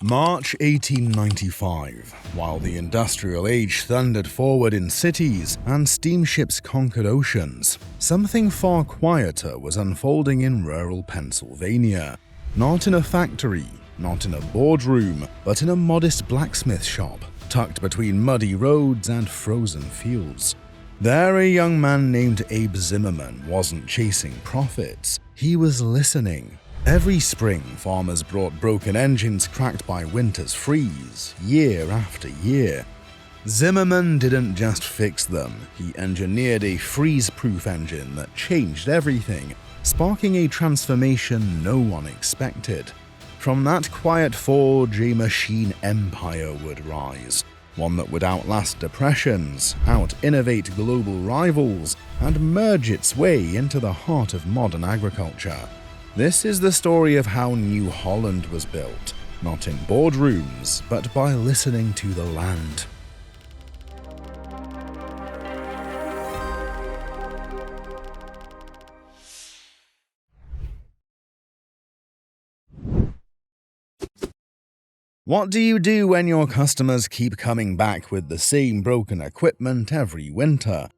March 1895, while the industrial age thundered forward in cities and steamships conquered oceans, something far quieter was unfolding in rural Pennsylvania. Not in a factory, not in a boardroom, but in a modest blacksmith shop, tucked between muddy roads and frozen fields. There, a young man named Abe Zimmerman wasn't chasing profits, he was listening. Every spring, farmers brought broken engines cracked by winter's freeze, year after year. Zimmerman didn't just fix them, he engineered a freeze-proof engine that changed everything, sparking a transformation no one expected. From that quiet forge, a machine empire would rise, one that would outlast depressions, out-innovate global rivals, and merge its way into the heart of modern agriculture. This is the story of how New Holland was built, not in boardrooms, but by listening to the land. What do you do when your customers keep coming back with the same broken equipment every winter?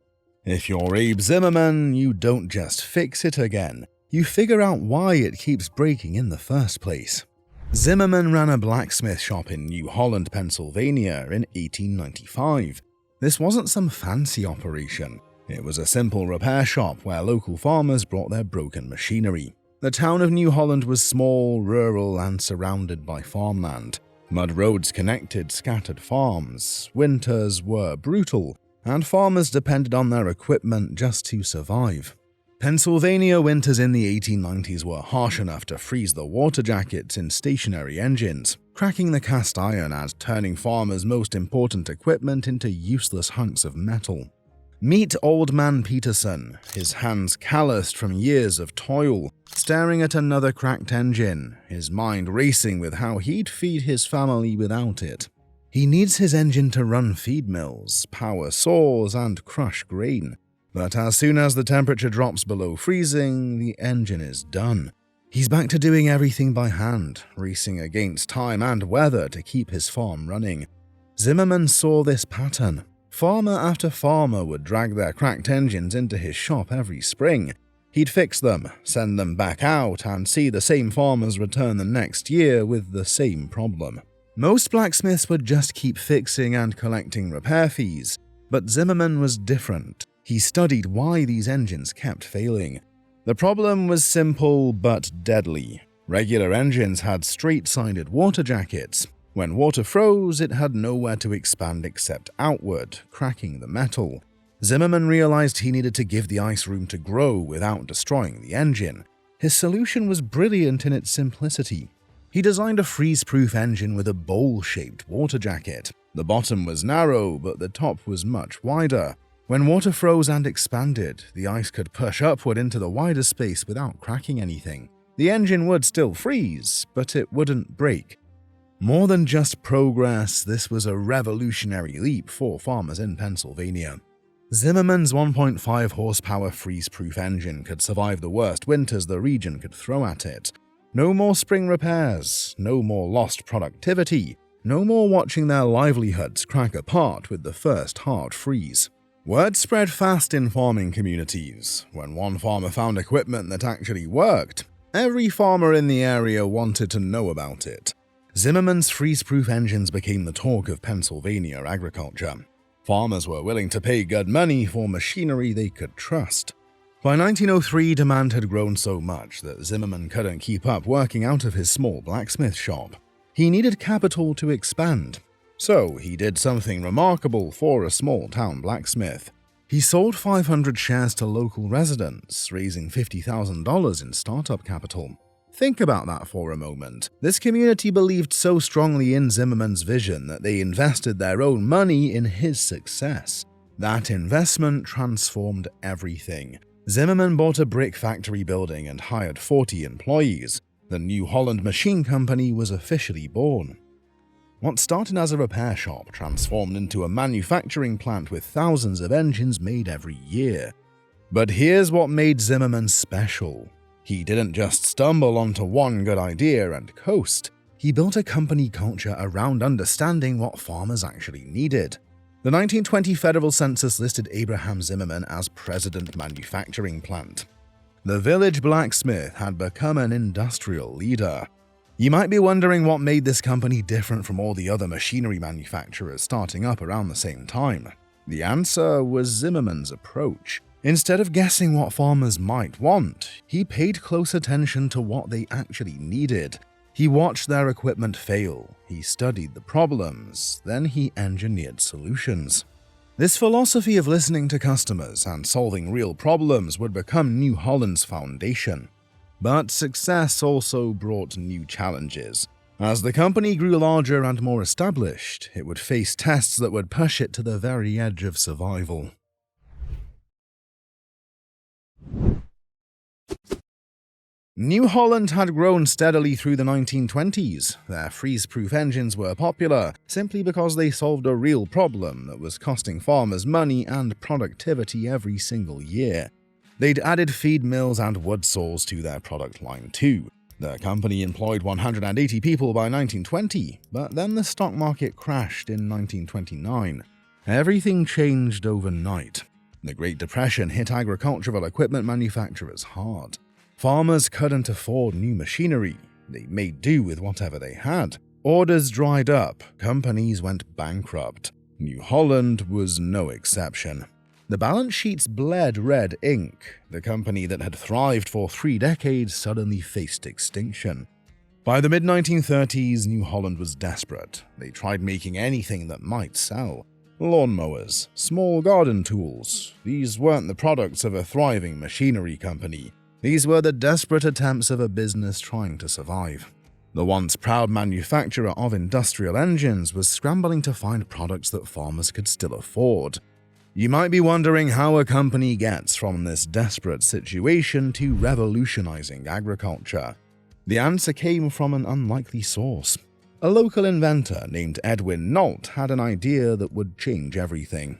If you're Abe Zimmerman, you don't just fix it again. You figure out why it keeps breaking in the first place. Zimmerman ran a blacksmith shop in New Holland, Pennsylvania in 1895. This wasn't some fancy operation. It was a simple repair shop where local farmers brought their broken machinery. The town of New Holland was small, rural, and surrounded by farmland. Mud roads connected scattered farms. Winters were brutal, and farmers depended on their equipment just to survive. Pennsylvania winters in the 1890s were harsh enough to freeze the water jackets in stationary engines, cracking the cast iron and turning farmers' most important equipment into useless hunks of metal. Meet Old Man Peterson, his hands calloused from years of toil, staring at another cracked engine, his mind racing with how he'd feed his family without it. He needs his engine to run feed mills, power saws, and crush grain. But as soon as the temperature drops below freezing, the engine is done. He's back to doing everything by hand, racing against time and weather to keep his farm running. Zimmerman saw this pattern. Farmer after farmer would drag their cracked engines into his shop every spring. He'd fix them, send them back out, and see the same farmers return the next year with the same problem. Most blacksmiths would just keep fixing and collecting repair fees, but Zimmerman was different. He studied why these engines kept failing. The problem was simple but deadly. Regular engines had straight-sided water jackets. When water froze, it had nowhere to expand except outward, cracking the metal. Zimmerman realized he needed to give the ice room to grow without destroying the engine. His solution was brilliant in its simplicity. He designed a freeze-proof engine with a bowl-shaped water jacket. The bottom was narrow, but the top was much wider. When water froze and expanded, the ice could push upward into the wider space without cracking anything. The engine would still freeze, but it wouldn't break. More than just progress, this was a revolutionary leap for farmers in Pennsylvania. Zimmerman's 1.5 horsepower freeze-proof engine could survive the worst winters the region could throw at it. No more spring repairs, no more lost productivity, no more watching their livelihoods crack apart with the first hard freeze. Word spread fast in farming communities. When one farmer found equipment that actually worked, every farmer in the area wanted to know about it. Zimmerman's freeze-proof engines became the talk of Pennsylvania agriculture. Farmers were willing to pay good money for machinery they could trust. By 1903, demand had grown so much that Zimmerman couldn't keep up working out of his small blacksmith shop. He needed capital to expand. So he did something remarkable for a small-town blacksmith. He sold 500 shares to local residents, raising $50,000 in startup capital. Think about that for a moment. This community believed so strongly in Zimmerman's vision that they invested their own money in his success. That investment transformed everything. Zimmerman bought a brick factory building and hired 40 employees. The New Holland Machine Company was officially born. What started as a repair shop transformed into a manufacturing plant with thousands of engines made every year. But here's what made Zimmerman special. He didn't just stumble onto one good idea and coast. He built a company culture around understanding what farmers actually needed. The 1920 federal census listed Abe Zimmerman as president manufacturing plant. The village blacksmith had become an industrial leader. You might be wondering what made this company different from all the other machinery manufacturers starting up around the same time. The answer was Zimmerman's approach. Instead of guessing what farmers might want, he paid close attention to what they actually needed. He watched their equipment fail, he studied the problems, then he engineered solutions. This philosophy of listening to customers and solving real problems would become New Holland's foundation. But success also brought new challenges. As the company grew larger and more established, it would face tests that would push it to the very edge of survival. New Holland had grown steadily through the 1920s. Their freeze-proof engines were popular simply because they solved a real problem that was costing farmers money and productivity every single year. They'd added feed mills and wood saws to their product line too. The company employed 180 people by 1920, but then the stock market crashed in 1929. Everything changed overnight. The Great Depression hit agricultural equipment manufacturers hard. Farmers couldn't afford new machinery. They made do with whatever they had. Orders dried up. Companies went bankrupt. New Holland was no exception. The balance sheets bled red ink. The company that had thrived for 3 decades suddenly faced extinction. By the mid-1930s, New Holland was desperate. They tried making anything that might sell. Lawnmowers, small garden tools. These weren't the products of a thriving machinery company. These were the desperate attempts of a business trying to survive. The once proud manufacturer of industrial engines was scrambling to find products that farmers could still afford. You might be wondering how a company gets from this desperate situation to revolutionizing agriculture. The answer came from an unlikely source. A local inventor named Edwin Nault had an idea that would change everything.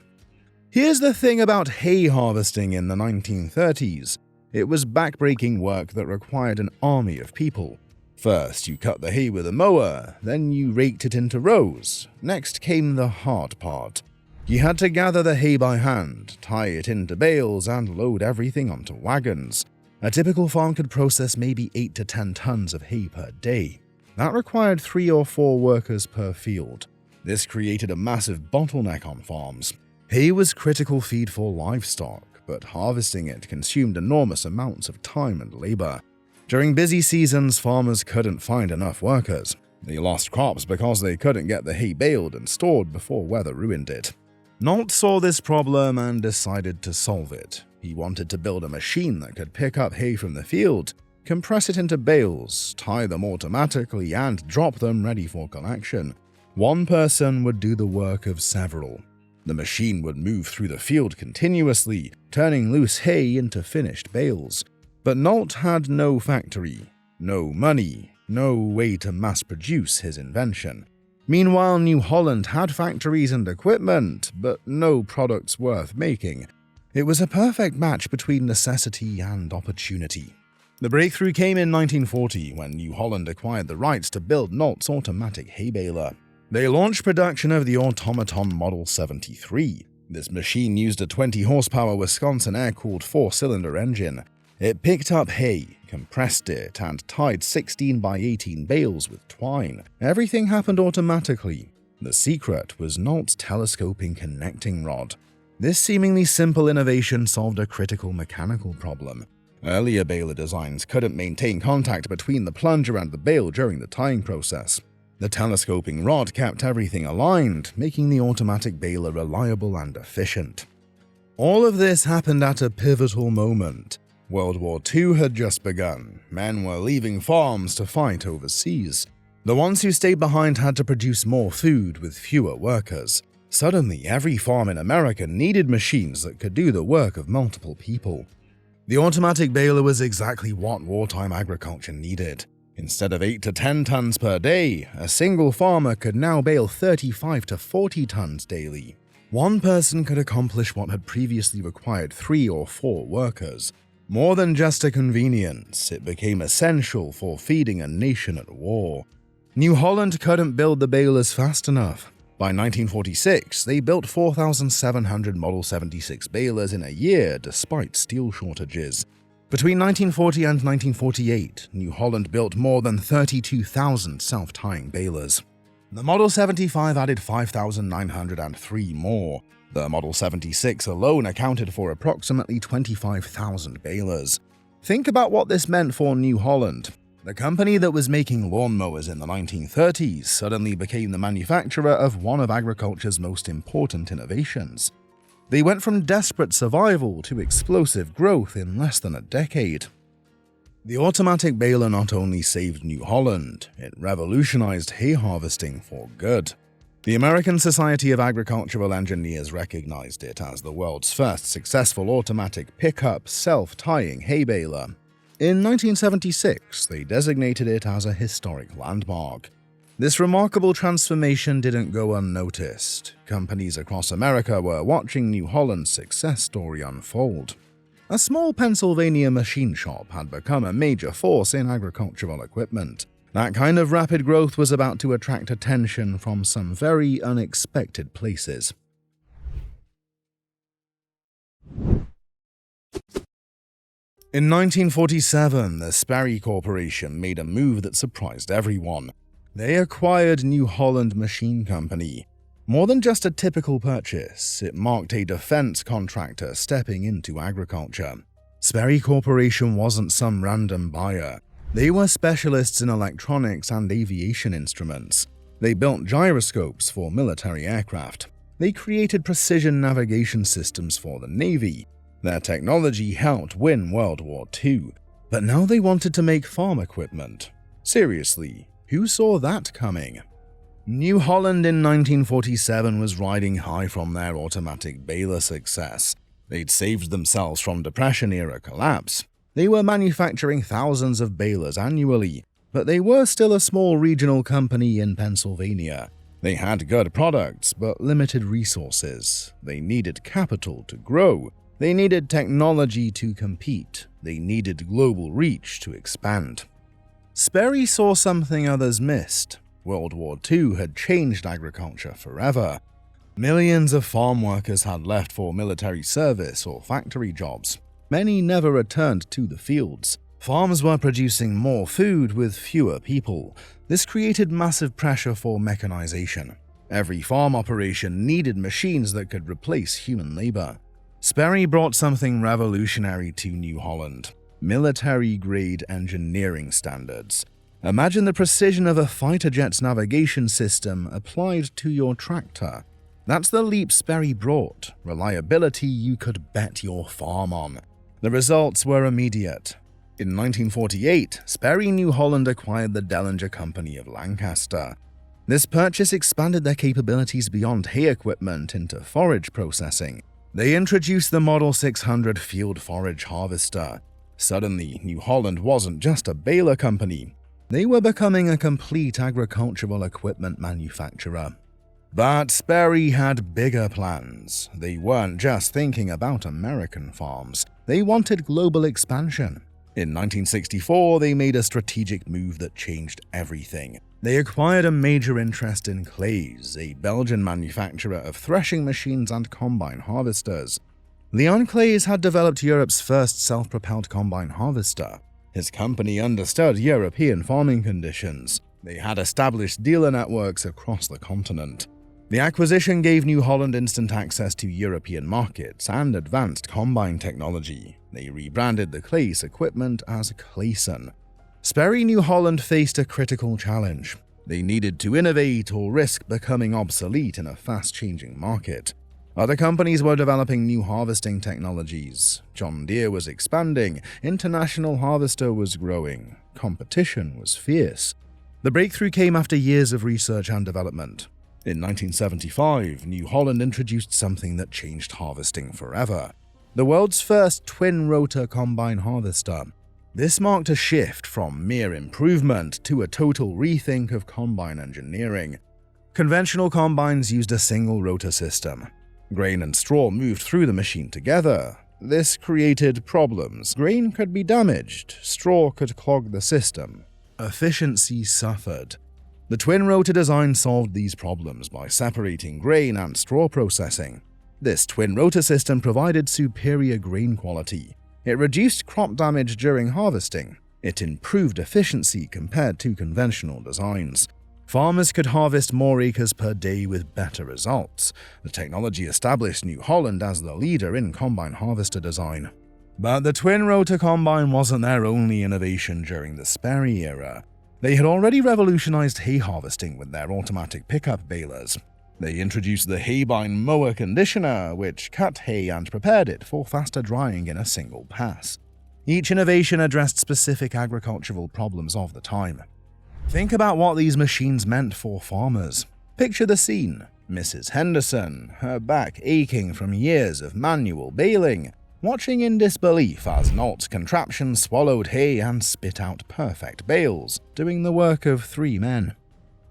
Here's the thing about hay harvesting in the 1930s. It was backbreaking work that required an army of people. First, you cut the hay with a mower, then you raked it into rows. Next came the hard part. You had to gather the hay by hand, tie it into bales, and load everything onto wagons. A typical farm could process maybe 8 to 10 tons of hay per day. That required 3 or 4 workers per field. This created a massive bottleneck on farms. Hay was critical feed for livestock, but harvesting it consumed enormous amounts of time and labor. During busy seasons, farmers couldn't find enough workers. They lost crops because they couldn't get the hay baled and stored before weather ruined it. Nault saw this problem and decided to solve it. He wanted to build a machine that could pick up hay from the field, compress it into bales, tie them automatically, and drop them ready for collection. One person would do the work of several. The machine would move through the field continuously, turning loose hay into finished bales. But Nault had no factory, no money, no way to mass-produce his invention. Meanwhile, New Holland had factories and equipment, but no products worth making. It was a perfect match between necessity and opportunity. The breakthrough came in 1940 when New Holland acquired the rights to build Nault's automatic hay baler. They launched production of the automaton Model 73. This machine used a 20-horsepower Wisconsin air-cooled 4-cylinder engine. It picked up hay, compressed it, and tied 16 by 18 bales with twine. Everything happened automatically. The secret was Nault's telescoping connecting rod. This seemingly simple innovation solved a critical mechanical problem. Earlier baler designs couldn't maintain contact between the plunger and the bale during the tying process. The telescoping rod kept everything aligned, making the automatic baler reliable and efficient. All of this happened at a pivotal moment. World War II had just begun. Men were leaving farms to fight overseas. The ones who stayed behind had to produce more food with fewer workers. Suddenly, every farm in America needed machines that could do the work of multiple people. The automatic baler was exactly what wartime agriculture needed. Instead of 8 to 10 tons per day, a single farmer could now bale 35 to 40 tons daily. One person could accomplish what had previously required 3 or 4 workers. More than just a convenience, it became essential for feeding a nation at war. New Holland couldn't build the balers fast enough. By 1946, they built 4,700 Model 76 balers in a year despite steel shortages. Between 1940 and 1948, New Holland built more than 32,000 self-tying balers. The Model 75 added 5,903 more. The Model 76 alone accounted for approximately 25,000 balers. Think about what this meant for New Holland. The company that was making lawnmowers in the 1930s suddenly became the manufacturer of one of agriculture's most important innovations. They went from desperate survival to explosive growth in less than a decade. The automatic baler not only saved New Holland, it revolutionized hay harvesting for good. The American Society of Agricultural Engineers recognized it as the world's first successful automatic pickup, self-tying hay baler. In 1976, they designated it as a historic landmark. This remarkable transformation didn't go unnoticed. Companies across America were watching New Holland's success story unfold. A small Pennsylvania machine shop had become a major force in agricultural equipment. That kind of rapid growth was about to attract attention from some very unexpected places. In 1947, the Sperry Corporation made a move that surprised everyone. They acquired New Holland Machine Company. More than just a typical purchase, it marked a defense contractor stepping into agriculture. Sperry Corporation wasn't some random buyer. They were specialists in electronics and aviation instruments. They built gyroscopes for military aircraft. They created precision navigation systems for the Navy. Their technology helped win World War II, but now they wanted to make farm equipment. Seriously, who saw that coming? New Holland in 1947 was riding high from their automatic baler success. They'd saved themselves from Depression-era collapse. They were manufacturing thousands of balers annually, but they were still a small regional company in Pennsylvania. They had good products, but limited resources. They needed capital to grow. They needed technology to compete. They needed global reach to expand. Sperry saw something others missed. World War II had changed agriculture forever. Millions of farm workers had left for military service or factory jobs. Many never returned to the fields. Farms were producing more food with fewer people. This created massive pressure for mechanization. Every farm operation needed machines that could replace human labor. Sperry brought something revolutionary to New Holland: military-grade engineering standards. Imagine the precision of a fighter jet's navigation system applied to your tractor. That's the leap Sperry brought, reliability you could bet your farm on. The results were immediate. In 1948, Sperry New Holland acquired the Dellinger Company of Lancaster. This purchase expanded their capabilities beyond hay equipment into forage processing. They introduced the Model 600 field forage harvester. Suddenly, New Holland wasn't just a baler company. They were becoming a complete agricultural equipment manufacturer. But Sperry had bigger plans. They weren't just thinking about American farms. They wanted global expansion. In 1964, they made a strategic move that changed everything. They acquired a major interest in Clays, a Belgian manufacturer of threshing machines and combine harvesters. Leon Clays had developed Europe's first self-propelled combine harvester. His company understood European farming conditions. They had established dealer networks across the continent. The acquisition gave New Holland instant access to European markets and advanced combine technology. They rebranded the Clays equipment as Clayson. Sperry New Holland faced a critical challenge. They needed to innovate or risk becoming obsolete in a fast-changing market. Other companies were developing new harvesting technologies. John Deere was expanding, International Harvester was growing, competition was fierce. The breakthrough came after years of research and development. In 1975, New Holland introduced something that changed harvesting forever: the world's first twin-rotor combine harvester. This marked a shift from mere improvement to a total rethink of combine engineering. Conventional combines used a single rotor system. Grain and straw moved through the machine together. This created problems. Grain could be damaged, straw could clog the system. Efficiency suffered. The twin-rotor design solved these problems by separating grain and straw processing. This twin-rotor system provided superior grain quality. It reduced crop damage during harvesting. It improved efficiency compared to conventional designs. Farmers could harvest more acres per day with better results. The technology established New Holland as the leader in combine harvester design. But the twin-rotor combine wasn't their only innovation during the Sperry era. They had already revolutionized hay harvesting with their automatic pickup balers. They introduced the haybine mower conditioner, which cut hay and prepared it for faster drying in a single pass. Each innovation addressed specific agricultural problems of the time. Think about what these machines meant for farmers. Picture the scene. Mrs. Henderson, her back aching from years of manual baling, watching in disbelief as Nault's contraption swallowed hay and spit out perfect bales, doing the work of 3 men.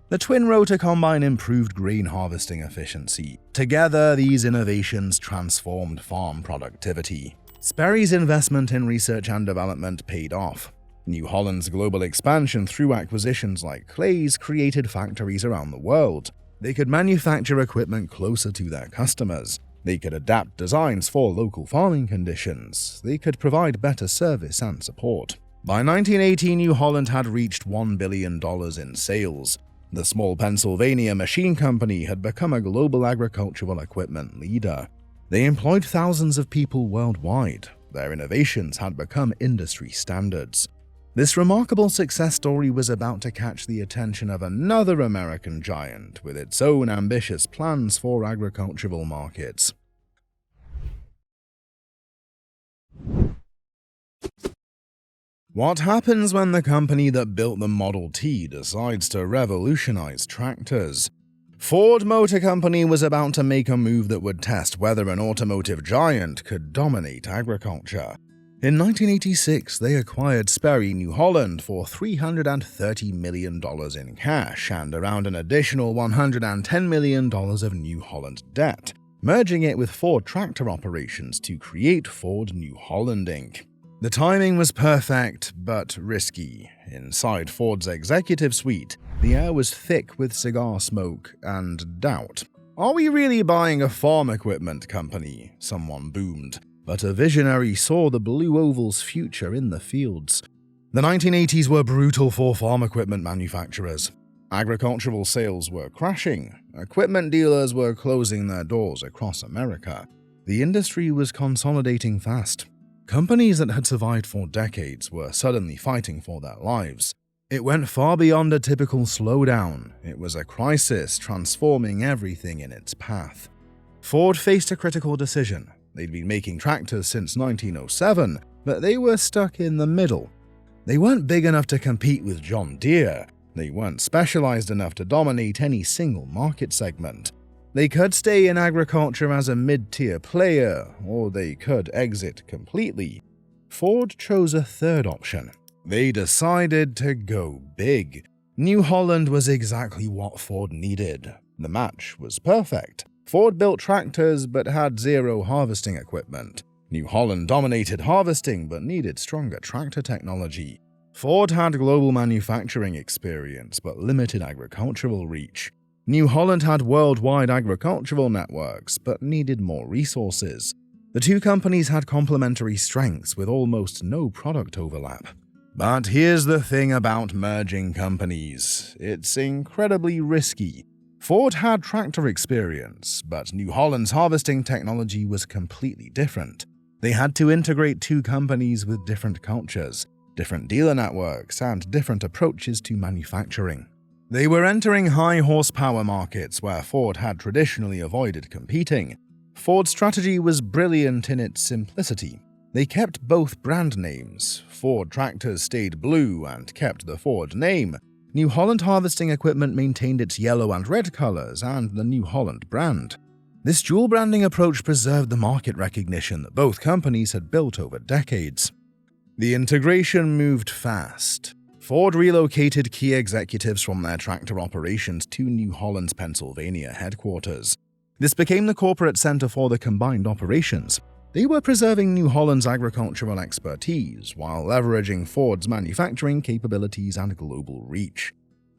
The twin-rotor combine improved grain harvesting efficiency. Together, these innovations transformed farm productivity. Sperry's investment in research and development paid off. New Holland's global expansion through acquisitions like Clay's created factories around the world. They could manufacture equipment closer to their customers. They could adapt designs for local farming conditions. They could provide better service and support. By 1980, New Holland had reached $1 billion in sales. The small Pennsylvania machine company had become a global agricultural equipment leader. They employed thousands of people worldwide. Their innovations had become industry standards. This remarkable success story was about to catch the attention of another American giant with its own ambitious plans for agricultural markets. What happens when the company that built the Model T decides to revolutionize tractors? Ford Motor Company was about to make a move that would test whether an automotive giant could dominate agriculture. In 1986, they acquired Sperry, New Holland for $330 million in cash and around an additional $110 million of New Holland debt, merging it with Ford tractor operations to create Ford New Holland Inc. The timing was perfect, but risky. Inside Ford's executive suite, the air was thick with cigar smoke and doubt. "Are we really buying a farm equipment company?" someone boomed. But a visionary saw the Blue Oval's future in the fields. The 1980s were brutal for farm equipment manufacturers. Agricultural sales were crashing. Equipment dealers were closing their doors across America. The industry was consolidating fast. Companies that had survived for decades were suddenly fighting for their lives. It went far beyond a typical slowdown. It was a crisis transforming everything in its path. Ford faced a critical decision. They'd been making tractors since 1907, but they were stuck in the middle. They weren't big enough to compete with John Deere. They weren't specialized enough to dominate any single market segment. They could stay in agriculture as a mid-tier player, or they could exit completely. Ford chose a third option. They decided to go big. New Holland was exactly what Ford needed. The match was perfect. Ford built tractors but had zero harvesting equipment. New Holland dominated harvesting but needed stronger tractor technology. Ford had global manufacturing experience but limited agricultural reach. New Holland had worldwide agricultural networks but needed more resources. The two companies had complementary strengths with almost no product overlap. But here's the thing about merging companies. It's incredibly risky. Ford had tractor experience, but New Holland's harvesting technology was completely different. They had to integrate two companies with different cultures, different dealer networks, and different approaches to manufacturing. They were entering high-horsepower markets where Ford had traditionally avoided competing. Ford's strategy was brilliant in its simplicity. They kept both brand names. Ford tractors stayed blue and kept the Ford name. New Holland harvesting equipment maintained its yellow and red colors and the New Holland brand. This dual branding approach preserved the market recognition that both companies had built over decades. The integration moved fast. Ford relocated key executives from their tractor operations to New Holland's Pennsylvania headquarters. This became the corporate center for the combined operations. They were preserving New Holland's agricultural expertise while leveraging Ford's manufacturing capabilities and global reach.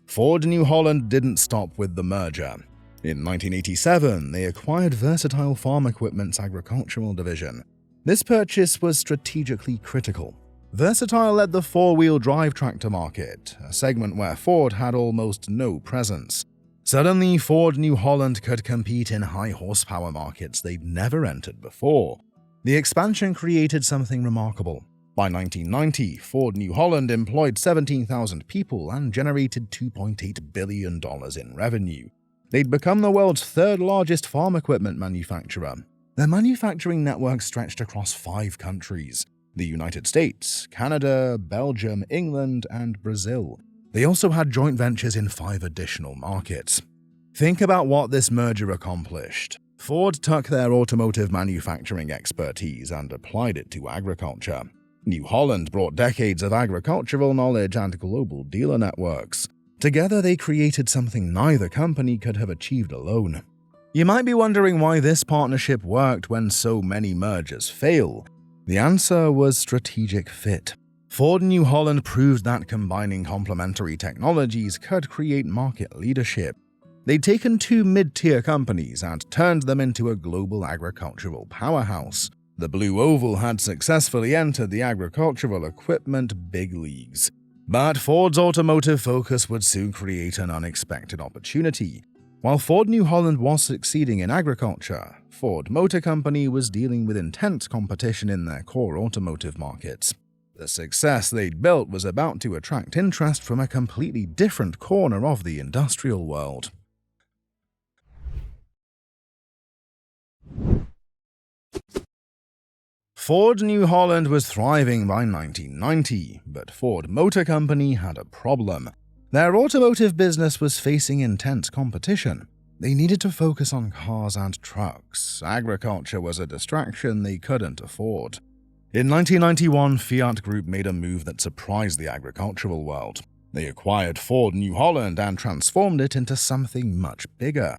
Ford New Holland didn't stop with the merger. In 1987, they acquired Versatile Farm Equipment's agricultural division. This purchase was strategically critical. Versatile led the four-wheel drive tractor market, a segment where Ford had almost no presence. Suddenly, Ford New Holland could compete in high-horsepower markets they'd never entered before. The expansion created something remarkable. By 1990, Ford New Holland employed 17,000 people and generated $2.8 billion in revenue. They'd become the world's third-largest farm equipment manufacturer. Their manufacturing network stretched across 5 countries: the United States, Canada, Belgium, England, and Brazil. They also had joint ventures in 5 additional markets. Think about what this merger accomplished. Ford took their automotive manufacturing expertise and applied it to agriculture. New Holland brought decades of agricultural knowledge and global dealer networks. Together, they created something neither company could have achieved alone. You might be wondering why this partnership worked when so many mergers fail. The answer was strategic fit. Ford New Holland proved that combining complementary technologies could create market leadership. They'd taken 2 mid-tier companies and turned them into a global agricultural powerhouse. The Blue Oval had successfully entered the agricultural equipment big leagues. But Ford's automotive focus would soon create an unexpected opportunity. While Ford New Holland was succeeding in agriculture, Ford Motor Company was dealing with intense competition in their core automotive markets. The success they'd built was about to attract interest from a completely different corner of the industrial world. Ford New Holland was thriving by 1990, but Ford Motor Company had a problem. Their automotive business was facing intense competition. They needed to focus on cars and trucks. Agriculture was a distraction they couldn't afford. In 1991, Fiat Group made a move that surprised the agricultural world. They acquired Ford New Holland and transformed it into something much bigger.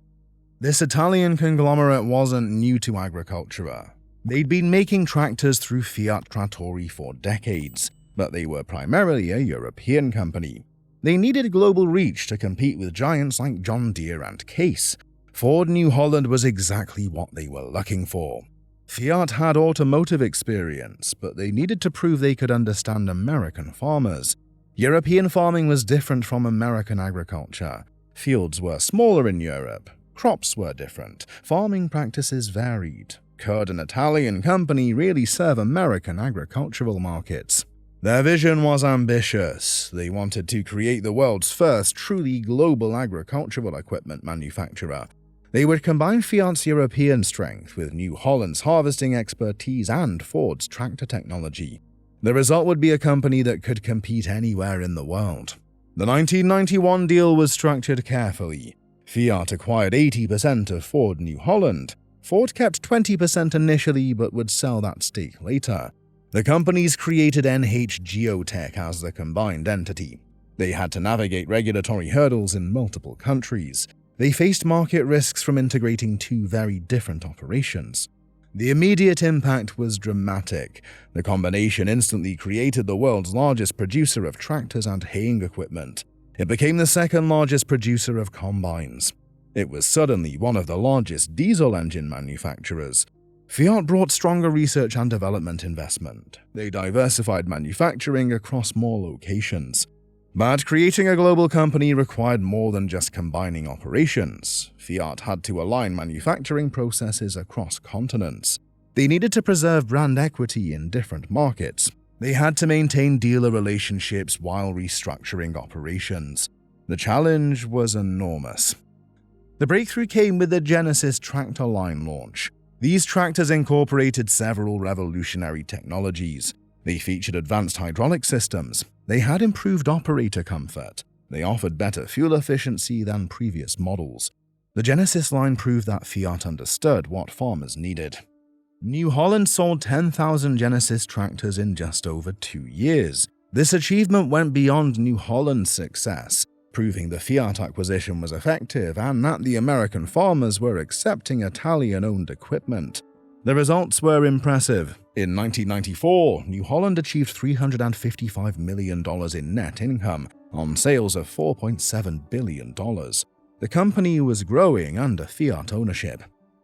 This Italian conglomerate wasn't new to agriculture. They'd been making tractors through Fiat Trattori for decades, but they were primarily a European company. They needed global reach to compete with giants like John Deere and Case. Ford New Holland was exactly what they were looking for. Fiat had automotive experience, but they needed to prove they could understand American farmers. European farming was different from American agriculture. Fields were smaller in Europe. Crops were different. Farming practices varied. Could an Italian company really serve American agricultural markets? Their vision was ambitious. They wanted to create the world's first truly global agricultural equipment manufacturer. They would combine Fiat's European strength with New Holland's harvesting expertise and Ford's tractor technology. The result would be a company that could compete anywhere in the world. The 1991 deal was structured carefully. Fiat acquired 80% of Ford New Holland. Ford kept 20% initially but would sell that stake later. The companies created NH Geotech as the combined entity. They had to navigate regulatory hurdles in multiple countries. They faced market risks from integrating 2 very different operations. The immediate impact was dramatic. The combination instantly created the world's largest producer of tractors and haying equipment. It became the second largest producer of combines. It was suddenly one of the largest diesel engine manufacturers. Fiat brought stronger research and development investment. They diversified manufacturing across more locations. But creating a global company required more than just combining operations. Fiat had to align manufacturing processes across continents. They needed to preserve brand equity in different markets. They had to maintain dealer relationships while restructuring operations. The challenge was enormous. The breakthrough came with the Genesis tractor line launch. These tractors incorporated several revolutionary technologies. They featured advanced hydraulic systems. They had improved operator comfort. They offered better fuel efficiency than previous models. The Genesis line proved that Fiat understood what farmers needed. New Holland sold 10,000 Genesis tractors in just over 2 years. This achievement went beyond New Holland's success, proving the Fiat acquisition was effective and that the American farmers were accepting Italian-owned equipment. The results were impressive. In 1994, New Holland achieved $355 million in net income. on sales of $4.7 billion. The company was growing under Fiat ownership.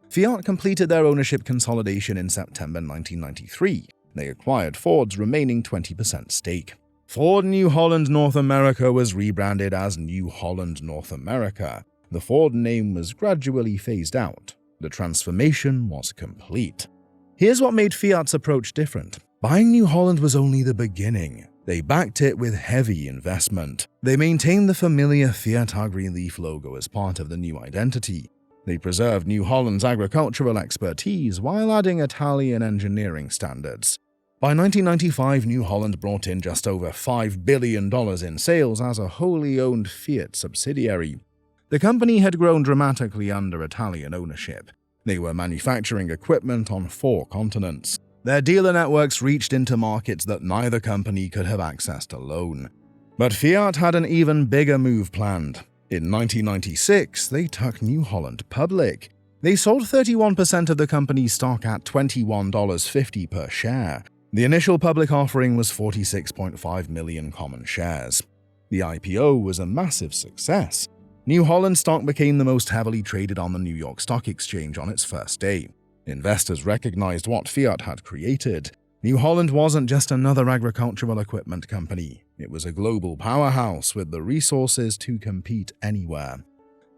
Fiat completed their ownership consolidation in September 1993. They acquired Ford's remaining 20% stake. Ford New Holland North America was rebranded as New Holland North America. The Ford name was gradually phased out. The transformation was complete. Here's what made Fiat's approach different. Buying New Holland was only the beginning. They backed it with heavy investment. They maintained the familiar Fiat agri-leaf logo as part of the new identity. They preserved New Holland's agricultural expertise while adding Italian engineering standards. By 1995, New Holland brought in just over $5 billion in sales as a wholly owned Fiat subsidiary. The company had grown dramatically under Italian ownership. They were manufacturing equipment on 4 continents. Their dealer networks reached into markets that neither company could have accessed alone. But Fiat had an even bigger move planned. In 1996, they took New Holland public. They sold 31% of the company's stock at $21.50 per share. The initial public offering was 46.5 million common shares. The IPO was a massive success. New Holland stock became the most heavily traded on the New York Stock Exchange on its first day. Investors recognized what Fiat had created. New Holland wasn't just another agricultural equipment company. It was a global powerhouse with the resources to compete anywhere.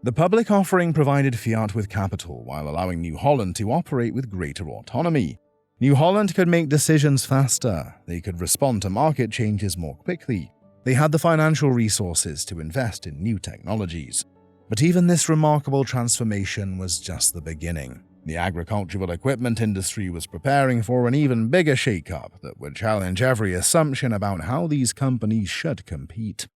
The public offering provided Fiat with capital while allowing New Holland to operate with greater autonomy. New Holland could make decisions faster. They could respond to market changes more quickly. They had the financial resources to invest in new technologies. But even this remarkable transformation was just the beginning. The agricultural equipment industry was preparing for an even bigger shakeup that would challenge every assumption about how these companies should compete.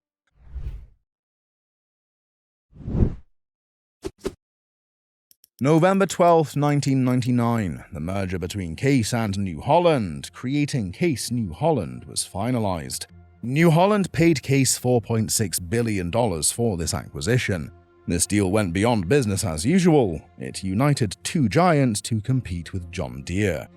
November 12, 1999, the merger between Case and New Holland, creating Case New Holland, was finalized. New Holland paid Case $4.6 billion for this acquisition. This deal went beyond business as usual. It united 2 giants to compete with John Deere.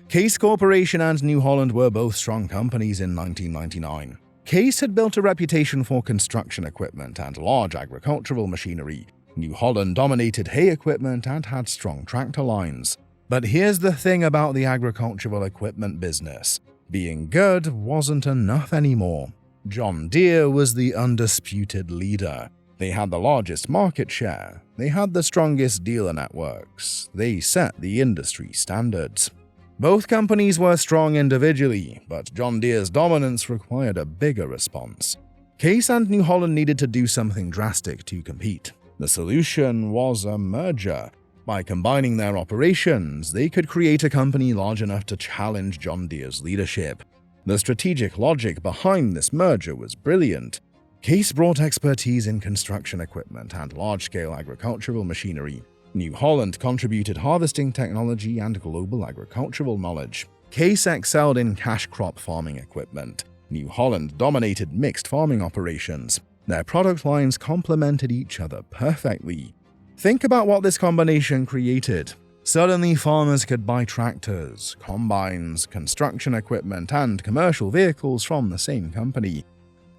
Case Corporation and New Holland were both strong companies in 1999. Case had built a reputation for construction equipment and large agricultural machinery. New Holland dominated hay equipment and had strong tractor lines. But here's the thing about the agricultural equipment business. Being good wasn't enough anymore. John Deere was the undisputed leader. They had the largest market share. They had the strongest dealer networks. They set the industry standards. Both companies were strong individually, but John Deere's dominance required a bigger response. Case and New Holland needed to do something drastic to compete. The solution was a merger. By combining their operations, they could create a company large enough to challenge John Deere's leadership. The strategic logic behind this merger was brilliant. Case brought expertise in construction equipment and large-scale agricultural machinery. New Holland contributed harvesting technology and global agricultural knowledge. Case excelled in cash crop farming equipment. New Holland dominated mixed farming operations. Their product lines complemented each other perfectly. Think about what this combination created. Suddenly, farmers could buy tractors, combines, construction equipment, and commercial vehicles from the same company.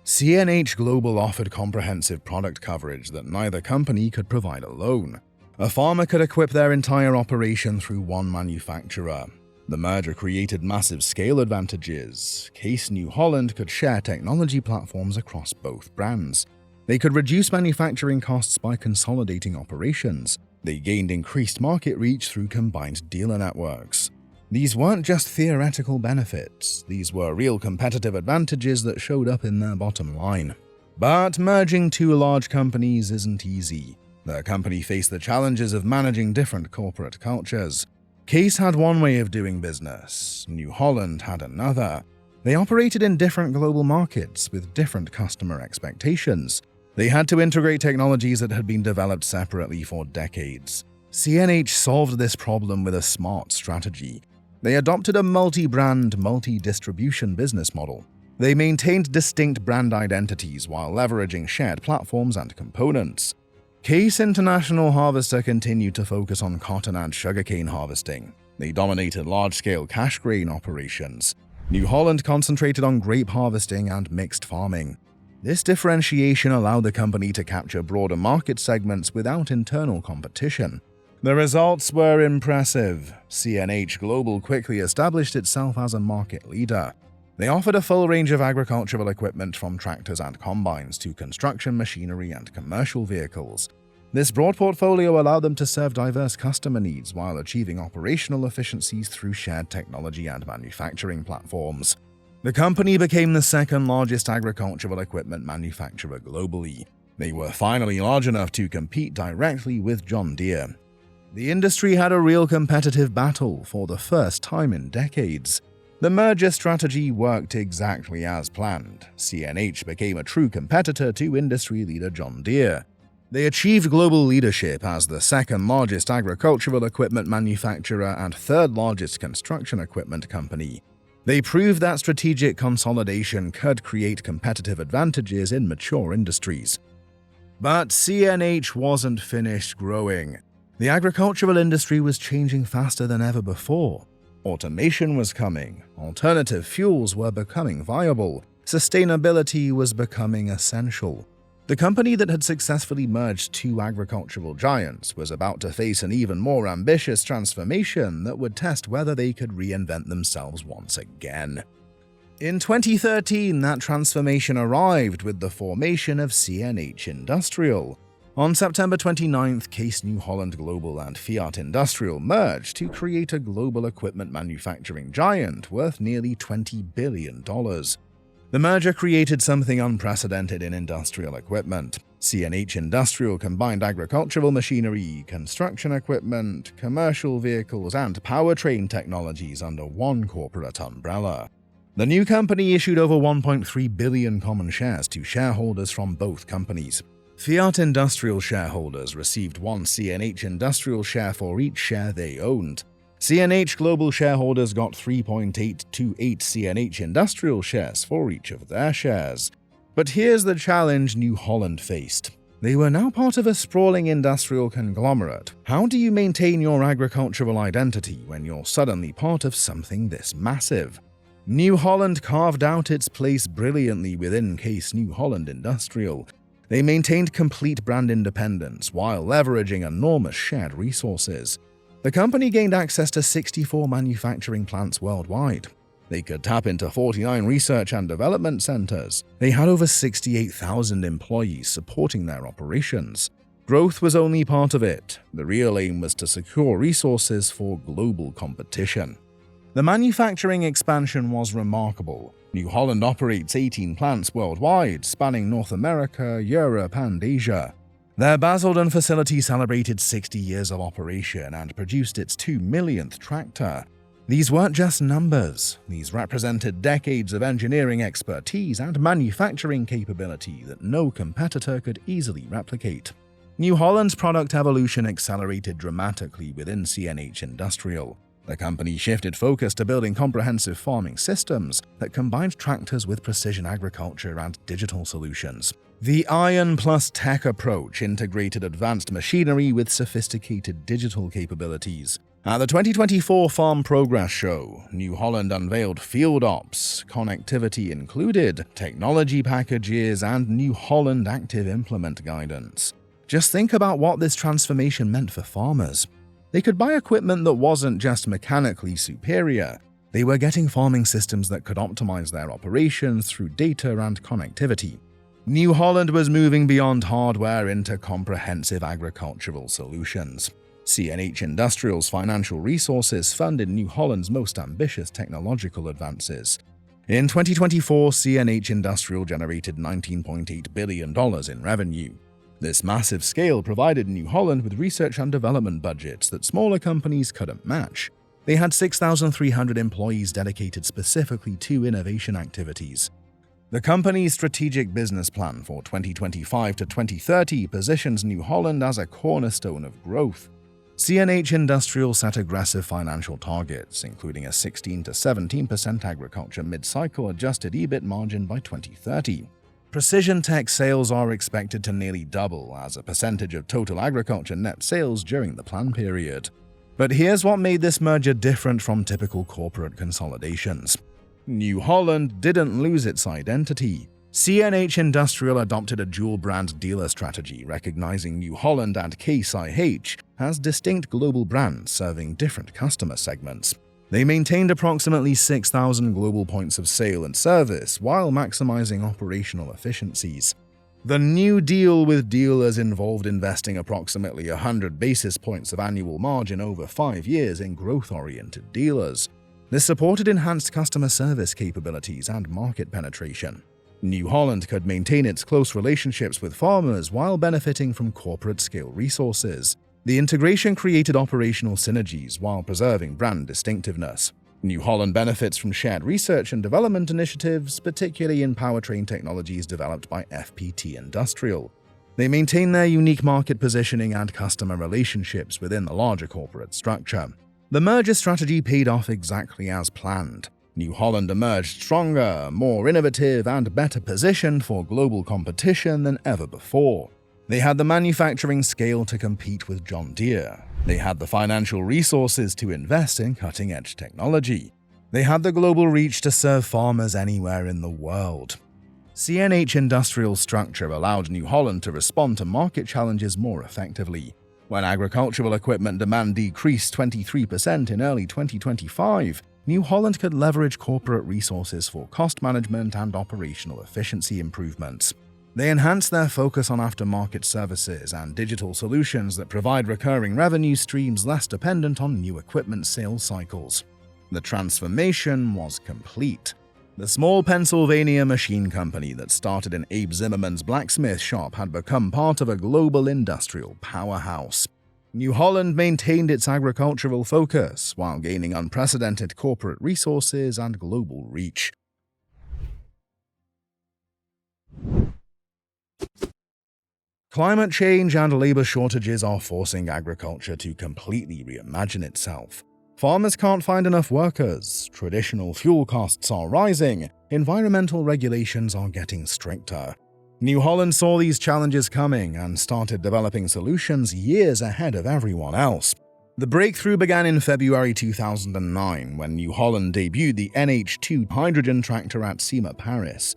CNH Global offered comprehensive product coverage that neither company could provide alone. A farmer could equip their entire operation through one manufacturer. The merger created massive scale advantages. Case New Holland could share technology platforms across both brands. They could reduce manufacturing costs by consolidating operations. They gained increased market reach through combined dealer networks. These weren't just theoretical benefits, these were real competitive advantages that showed up in their bottom line. But merging 2 large companies isn't easy. The company faced the challenges of managing different corporate cultures. Case had one way of doing business, New Holland had another. They operated in different global markets with different customer expectations. They had to integrate technologies that had been developed separately for decades. CNH solved this problem with a smart strategy. They adopted a multi-brand, multi-distribution business model. They maintained distinct brand identities while leveraging shared platforms and components. Case International Harvester continued to focus on cotton and sugarcane harvesting. They dominated large-scale cash grain operations. New Holland concentrated on grape harvesting and mixed farming. This differentiation allowed the company to capture broader market segments without internal competition. The results were impressive. CNH Global quickly established itself as a market leader. They offered a full range of agricultural equipment from tractors and combines to construction machinery and commercial vehicles. This broad portfolio allowed them to serve diverse customer needs while achieving operational efficiencies through shared technology and manufacturing platforms. The company became the second largest agricultural equipment manufacturer globally. They were finally large enough to compete directly with John Deere. The industry had a real competitive battle for the first time in decades. The merger strategy worked exactly as planned. CNH became a true competitor to industry leader John Deere. They achieved global leadership as the second largest agricultural equipment manufacturer and third largest construction equipment company. They proved that strategic consolidation could create competitive advantages in mature industries. But CNH wasn't finished growing. The agricultural industry was changing faster than ever before. Automation was coming, alternative fuels were becoming viable, sustainability was becoming essential. The company that had successfully merged two agricultural giants was about to face an even more ambitious transformation that would test whether they could reinvent themselves once again. In 2013, that transformation arrived with the formation of CNH Industrial. On September 29th, Case New Holland Global and Fiat Industrial merged to create a global equipment manufacturing giant worth nearly $20 billion. The merger created something unprecedented in industrial equipment. CNH Industrial combined agricultural machinery, construction equipment, commercial vehicles, and powertrain technologies under one corporate umbrella. The new company issued over 1.3 billion common shares to shareholders from both companies. Fiat Industrial shareholders received one CNH Industrial share for each share they owned. CNH Global shareholders got 3.828 CNH Industrial shares for each of their shares. But here's the challenge New Holland faced. They were now part of a sprawling industrial conglomerate. How do you maintain your agricultural identity when you're suddenly part of something this massive? New Holland carved out its place brilliantly within Case New Holland Industrial. They maintained complete brand independence while leveraging enormous shared resources. The company gained access to 64 manufacturing plants worldwide. They could tap into 49 research and development centers. They had over 68,000 employees supporting their operations. Growth was only part of it. The real aim was to secure resources for global competition. The manufacturing expansion was remarkable. New Holland operates 18 plants worldwide, spanning North America, Europe, and Asia. Their Basildon facility celebrated 60 years of operation and produced its 2 millionth tractor. These weren't just numbers. These represented decades of engineering expertise and manufacturing capability that no competitor could easily replicate. New Holland's product evolution accelerated dramatically within CNH Industrial. The company shifted focus to building comprehensive farming systems that combined tractors with precision agriculture and digital solutions. The Iron Plus Tech approach integrated advanced machinery with sophisticated digital capabilities. At the 2024 Farm Progress Show, New Holland unveiled Field Ops, connectivity included, technology packages, and New Holland Active Implement guidance. Just think about what this transformation meant for farmers. They could buy equipment that wasn't just mechanically superior. They were getting farming systems that could optimize their operations through data and connectivity. New Holland was moving beyond hardware into comprehensive agricultural solutions. CNH Industrial's financial resources funded New Holland's most ambitious technological advances. In 2024, CNH Industrial generated $19.8 billion in revenue. This massive scale provided New Holland with research and development budgets that smaller companies couldn't match. They had 6,300 employees dedicated specifically to innovation activities. The company's strategic business plan for 2025 to 2030 positions New Holland as a cornerstone of growth. CNH Industrial set aggressive financial targets, including a 16 to 17% agriculture mid-cycle adjusted EBIT margin by 2030. Precision tech sales are expected to nearly double as a percentage of total agriculture net sales during the plan period. But here's what made this merger different from typical corporate consolidations. New Holland didn't lose its identity. CNH Industrial adopted a dual-brand dealer strategy, recognizing New Holland and Case IH as distinct global brands serving different customer segments. They maintained approximately 6,000 global points of sale and service while maximizing operational efficiencies. The new deal with dealers involved investing approximately 100 basis points of annual margin over 5 years in growth-oriented dealers. This supported enhanced customer service capabilities and market penetration. New Holland could maintain its close relationships with farmers while benefiting from corporate-scale resources. The integration created operational synergies while preserving brand distinctiveness. New Holland benefits from shared research and development initiatives, particularly in powertrain technologies developed by FPT Industrial. They maintain their unique market positioning and customer relationships within the larger corporate structure. The merger strategy paid off exactly as planned. New Holland emerged stronger, more innovative, and better positioned for global competition than ever before. They had the manufacturing scale to compete with John Deere. They had the financial resources to invest in cutting-edge technology. They had the global reach to serve farmers anywhere in the world. CNH Industrial structure allowed New Holland to respond to market challenges more effectively. When agricultural equipment demand decreased 23% in early 2025, New Holland could leverage corporate resources for cost management and operational efficiency improvements. They enhanced their focus on aftermarket services and digital solutions that provide recurring revenue streams less dependent on new equipment sales cycles. The transformation was complete. The small Pennsylvania machine company that started in Abe Zimmerman's blacksmith shop had become part of a global industrial powerhouse. New Holland maintained its agricultural focus while gaining unprecedented corporate resources and global reach. Climate change and labor shortages are forcing agriculture to completely reimagine itself. Farmers can't find enough workers, traditional fuel costs are rising, environmental regulations are getting stricter. New Holland saw these challenges coming and started developing solutions years ahead of everyone else. The breakthrough began in February 2009 when New Holland debuted the NH2 hydrogen tractor at SEMA Paris.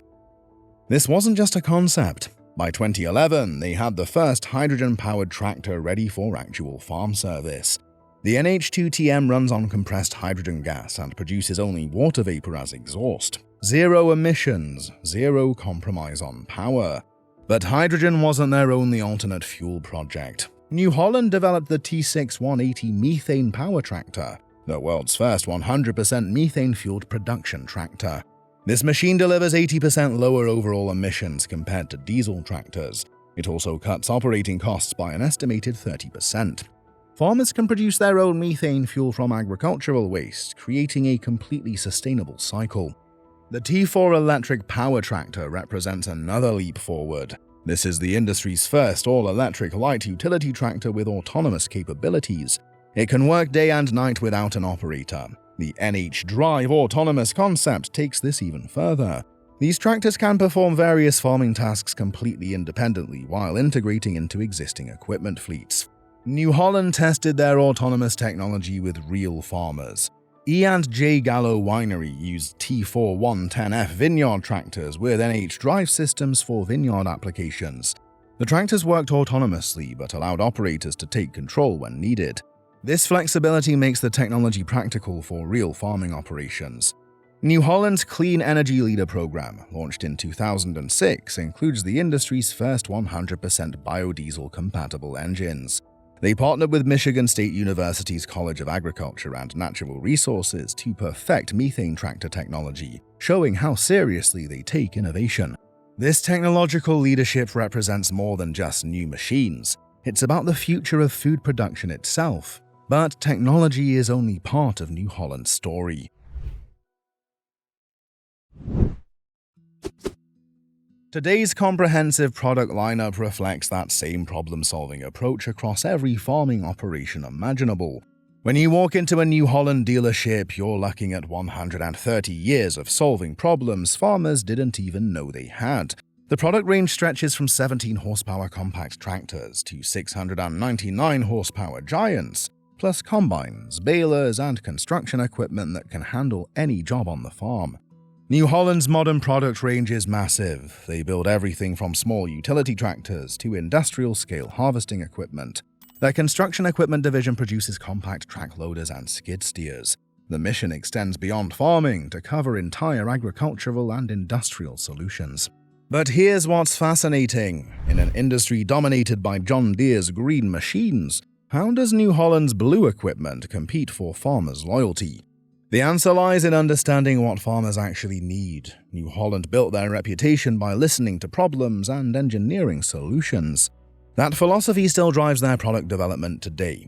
This wasn't just a concept. By 2011, they had the first hydrogen-powered tractor ready for actual farm service. The NH2TM runs on compressed hydrogen gas and produces only water vapor as exhaust. Zero emissions, zero compromise on power. But hydrogen wasn't their only alternate fuel project. New Holland developed the T6 180 methane power tractor, the world's first 100% methane-fueled production tractor. This machine delivers 80% lower overall emissions compared to diesel tractors. It also cuts operating costs by an estimated 30%. Farmers can produce their own methane fuel from agricultural waste, creating a completely sustainable cycle. The T4 electric power tractor represents another leap forward. This is the industry's first all-electric light utility tractor with autonomous capabilities. It can work day and night without an operator. The NH Drive autonomous concept takes this even further. These tractors can perform various farming tasks completely independently while integrating into existing equipment fleets. New Holland tested their autonomous technology with real farmers. E&J Gallo Winery used T4 110F vineyard tractors with NH drive systems for vineyard applications. The tractors worked autonomously but allowed operators to take control when needed. This flexibility makes the technology practical for real farming operations. New Holland's Clean Energy Leader program, launched in 2006, includes the industry's first 100% biodiesel-compatible engines. They partnered with Michigan State University's College of Agriculture and Natural Resources to perfect methane tractor technology, showing how seriously they take innovation. This technological leadership represents more than just new machines. It's about the future of food production itself. But technology is only part of New Holland's story. Today's comprehensive product lineup reflects that same problem-solving approach across every farming operation imaginable. When you walk into a New Holland dealership, you're looking at 130 years of solving problems farmers didn't even know they had. The product range stretches from 17 horsepower compact tractors to 699 horsepower giants, plus combines, balers, and construction equipment that can handle any job on the farm. New Holland's modern product range is massive. They build everything from small utility tractors to industrial-scale harvesting equipment. Their construction equipment division produces compact track loaders and skid steers. The mission extends beyond farming to cover entire agricultural and industrial solutions. But here's what's fascinating. In an industry dominated by John Deere's green machines, how does New Holland's blue equipment compete for farmers' loyalty? The answer lies in understanding what farmers actually need. New Holland built their reputation by listening to problems and engineering solutions. That philosophy still drives their product development today.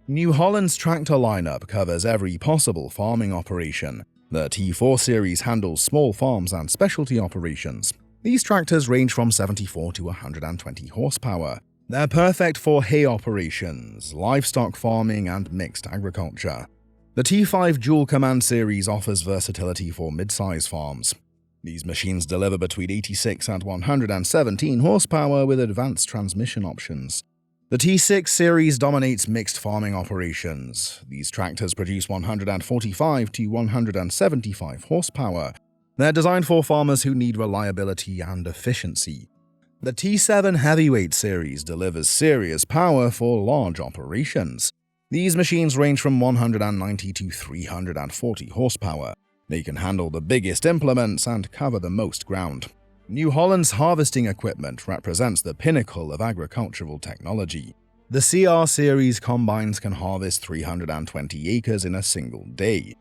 New Holland's tractor lineup covers every possible farming operation. The T4 series handles small farms and specialty operations. These tractors range from 74 to 120 horsepower. They're perfect for hay operations, livestock farming, and mixed agriculture. The T5 Dual Command series offers versatility for mid-size farms. These machines deliver between 86 and 117 horsepower with advanced transmission options. The T6 series dominates mixed farming operations. These tractors produce 145 to 175 horsepower. They're designed for farmers who need reliability and efficiency. The T7 Heavyweight series delivers serious power for large operations. These machines range from 190 to 340 horsepower. They can handle the biggest implements and cover the most ground. New Holland's harvesting equipment represents the pinnacle of agricultural technology. The CR series combines can harvest 320 acres in a single day.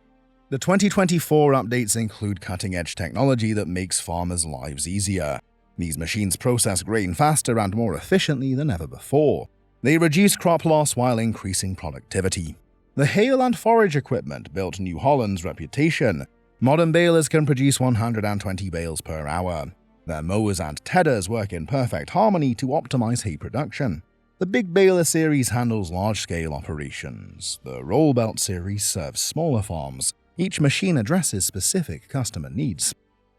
The 2024 updates include cutting-edge technology that makes farmers' lives easier. These machines process grain faster and more efficiently than ever before. They reduce crop loss while increasing productivity. The hail and forage equipment built New Holland's reputation. Modern balers can produce 120 bales per hour. Their mowers and tedders work in perfect harmony to optimize hay production. The Big Baler series handles large-scale operations. The Roll Belt series serves smaller farms. Each machine addresses specific customer needs.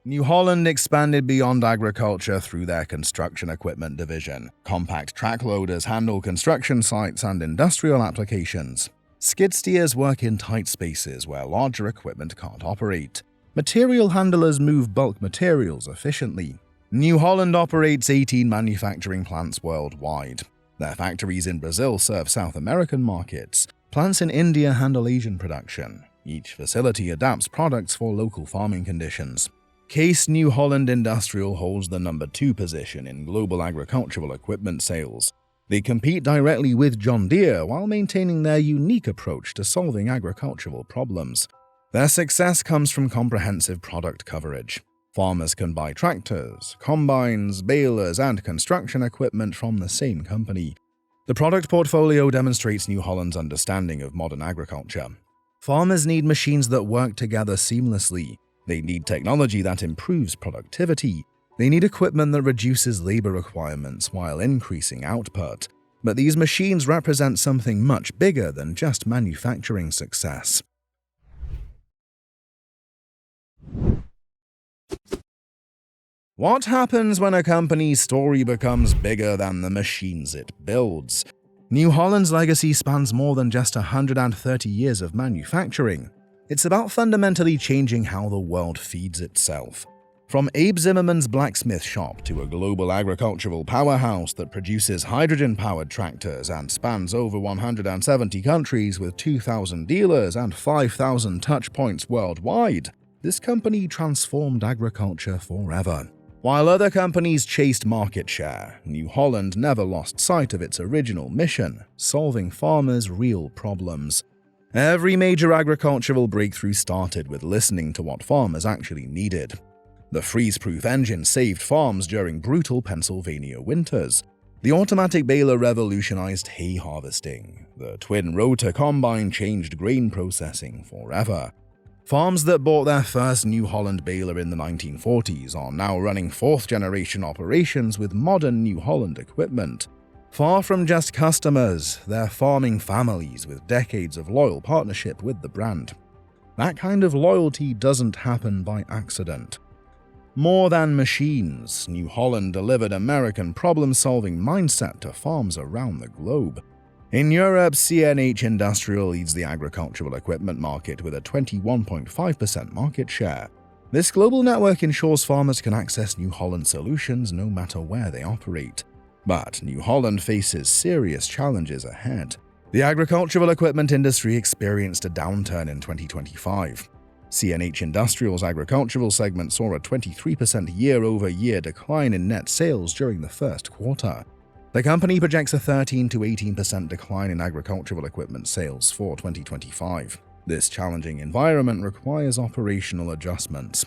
New Holland expanded beyond agriculture through their construction equipment division. Compact track loaders handle construction sites and industrial applications. Skid steers work in tight spaces where larger equipment can't operate. Material handlers move bulk materials efficiently. New Holland operates 18 manufacturing plants worldwide. Their factories in Brazil serve South American markets. Plants in India handle Asian production. Each facility adapts products for local farming conditions. Case New Holland Industrial holds the number 2 position in global agricultural equipment sales. They compete directly with John Deere while maintaining their unique approach to solving agricultural problems. Their success comes from comprehensive product coverage. Farmers can buy tractors, combines, balers, and construction equipment from the same company. The product portfolio demonstrates New Holland's understanding of modern agriculture. Farmers need machines that work together seamlessly. They need technology that improves productivity. They need equipment that reduces labor requirements while increasing output. But these machines represent something much bigger than just manufacturing success. What happens when a company's story becomes bigger than the machines it builds? New Holland's legacy spans more than just 130 years of manufacturing. It's about fundamentally changing how the world feeds itself. From Abe Zimmerman's blacksmith shop to a global agricultural powerhouse that produces hydrogen-powered tractors and spans over 170 countries with 2,000 dealers and 5,000 touch points worldwide, this company transformed agriculture forever. While other companies chased market share, New Holland never lost sight of its original mission, solving farmers' real problems. Every major agricultural breakthrough started with listening to what farmers actually needed. The freeze-proof engine saved farms during brutal Pennsylvania winters. The automatic baler revolutionized hay harvesting. The twin-rotor combine changed grain processing forever. Farms that bought their first New Holland baler in the 1940s are now running 4th-generation operations with modern New Holland equipment. Far from just customers, they're farming families with decades of loyal partnership with the brand. That kind of loyalty doesn't happen by accident. More than machines, New Holland delivered American problem-solving mindset to farms around the globe. In Europe, CNH Industrial leads the agricultural equipment market with a 21.5% market share. This global network ensures farmers can access New Holland solutions no matter where they operate. But New Holland faces serious challenges ahead. The agricultural equipment industry experienced a downturn in 2025. CNH Industrial's agricultural segment saw a 23% year-over-year decline in net sales during the first quarter. The company projects a 13 to 18% decline in agricultural equipment sales for 2025. This challenging environment requires operational adjustments.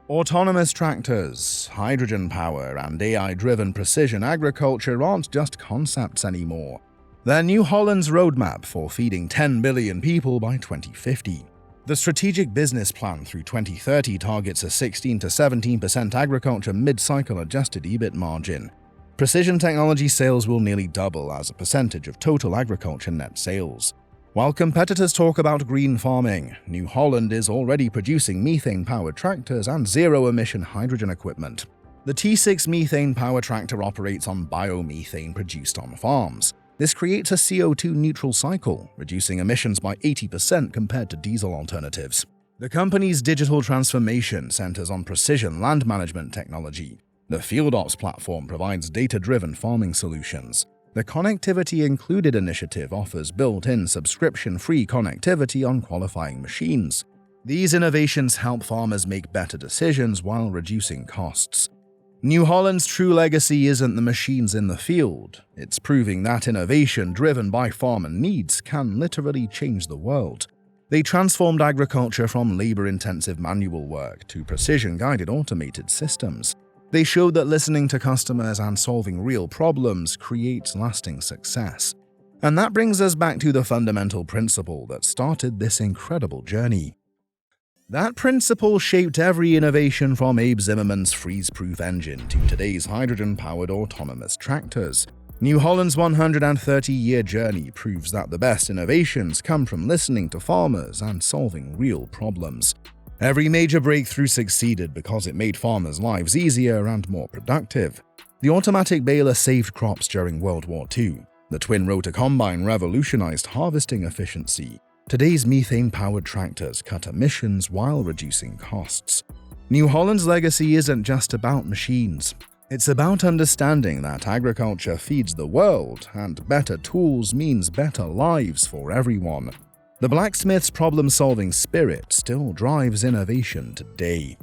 Autonomous tractors, hydrogen power, and AI-driven precision agriculture aren't just concepts anymore. They're New Holland's roadmap for feeding 10 billion people by 2050. The strategic business plan through 2030 targets a 16 to 17% agriculture mid-cycle adjusted EBIT margin. Precision technology sales will nearly double as a percentage of total agriculture net sales. While competitors talk about green farming, New Holland is already producing methane-powered tractors and zero-emission hydrogen equipment. The T6 methane-powered tractor operates on biomethane produced on farms. This creates a CO2-neutral cycle, reducing emissions by 80% compared to diesel alternatives. The company's digital transformation centers on precision land management technology. The FieldOps platform provides data-driven farming solutions. The Connectivity Included initiative offers built-in subscription-free connectivity on qualifying machines. These innovations help farmers make better decisions while reducing costs. New Holland's true legacy isn't the machines in the field. It's proving that innovation driven by farmer needs can literally change the world. They transformed agriculture from labor-intensive manual work to precision-guided automated systems. They showed that listening to customers and solving real problems creates lasting success. And that brings us back to the fundamental principle that started this incredible journey. That principle shaped every innovation from Abe Zimmerman's freeze-proof engine to today's hydrogen-powered autonomous tractors. New Holland's 130-year journey proves that the best innovations come from listening to farmers and solving real problems. Every major breakthrough succeeded because it made farmers' lives easier and more productive. The automatic baler saved crops during World War II. The twin-rotor combine revolutionized harvesting efficiency. Today's methane-powered tractors cut emissions while reducing costs. New Holland's legacy isn't just about machines. It's about understanding that agriculture feeds the world, and better tools means better lives for everyone. The blacksmith's problem-solving spirit still drives innovation today.